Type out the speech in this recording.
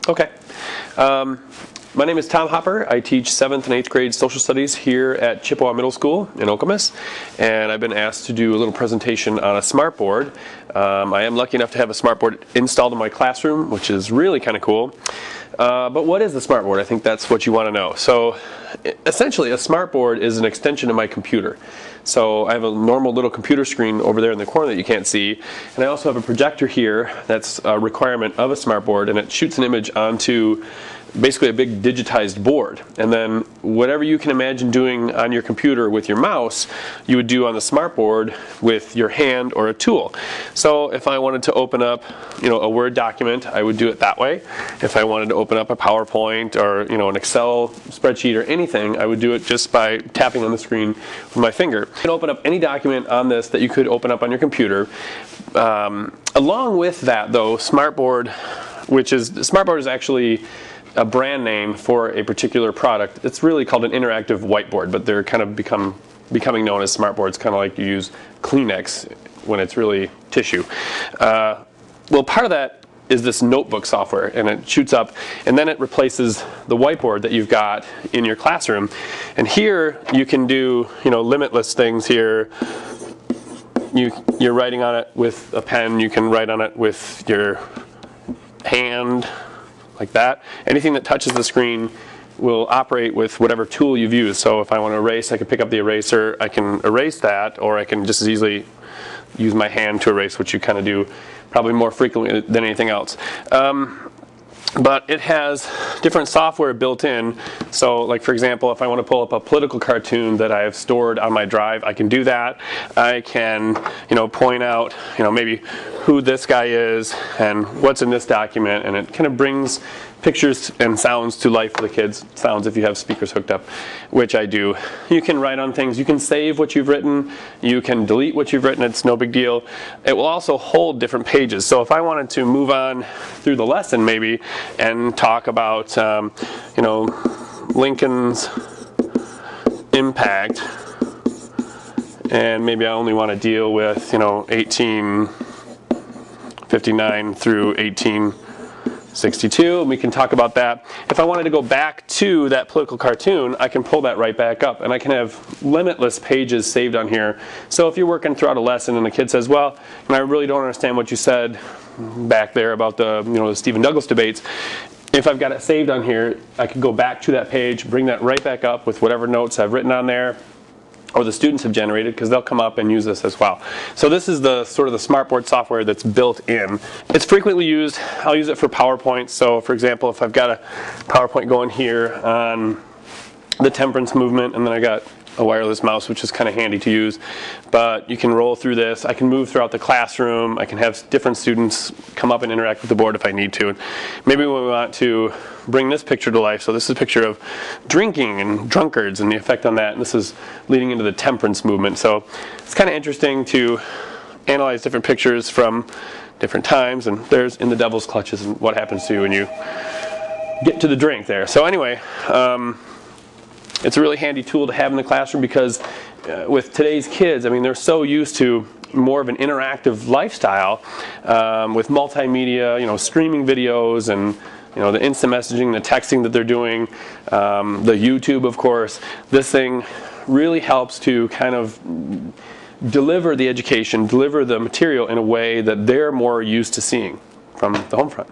Okay. My name is Tom Hopper. I teach 7th and 8th grade social studies here at Chippewa Middle School in Okemos, and I've been asked to do a little presentation on a smartboard. I am lucky enough to have a smartboard installed in my classroom, which is really kind of cool. But what is the smartboard? I think that's what you want to know. So essentially a smartboard is an extension of my computer. So I have a normal little computer screen over there in the corner that you can't see, and I also have a projector here that's a requirement of a smartboard, and it shoots an image onto basically a big digitized board. And then whatever you can imagine doing on your computer with your mouse, you would do on the smartboard with your hand or a tool. So if I wanted to open up, a Word document, I would do it that way. If I wanted to open up a PowerPoint or an Excel spreadsheet or anything, I would do it just by tapping on the screen with my finger. You can open up any document on this that you could open up on your computer. Along with that, though, smartboard is actually a brand name for a particular product. It's really called an interactive whiteboard, but they're kind of becoming known as smartboards, kind of like you use Kleenex when it's really tissue. Well, part of that is this notebook software, and it shoots up, and then it replaces the whiteboard that you've got in your classroom. And here you can do limitless things here. You're writing on it with a pen. You can write on it with your hand, like that. Anything that touches the screen will operate with whatever tool you've used. So if I want to erase, I can pick up the eraser, I can erase that, or I can just as easily use my hand to erase, which you kind of do probably more frequently than anything else. But it has different software built in. So like, for example, if I want to pull up a political cartoon that I have stored on my drive, I can do that. I can point out maybe who this guy is and what's in this document, and it kind of brings pictures and sounds to life for the kids. Sounds if you have speakers hooked up, which I do. You can write on things. You can save what you've written. You can delete what you've written. It's no big deal. It will also hold different pages. So if I wanted to move on through the lesson maybe and talk about Lincoln's impact, and maybe I only want to deal with 1859 through 1862, and we can talk about that. If I wanted to go back to that political cartoon, I can pull that right back up, and I can have limitless pages saved on here. So if you're working throughout a lesson and the kid says, well, I really don't understand what you said back there about the the Stephen Douglas debates, if I've got it saved on here, I can go back to that page, bring that right back up with whatever notes I've written on there, or the students have generated, because they'll come up and use this as well. So this is the sort of the smartboard software that's built in. It's frequently used. I'll use it for PowerPoint. So for example, if I've got a PowerPoint going here on the temperance movement, and then I got a wireless mouse, which is kind of handy to use, but you can roll through this. I can move throughout the classroom. I can have different students come up and interact with the board if I need to. And maybe when we want to bring this picture to life, so this is a picture of drinking and drunkards and the effect on that, and this is leading into the temperance movement. So it's kind of interesting to analyze different pictures from different times, and there's In the Devil's Clutches and what happens to you when you get to the drink there. So anyway, it's a really handy tool to have in the classroom, because with today's kids, they're so used to more of an interactive lifestyle with multimedia, streaming videos, and the instant messaging, the texting that they're doing, the YouTube, of course. This thing really helps to kind of deliver the education, deliver the material in a way that they're more used to seeing from the home front.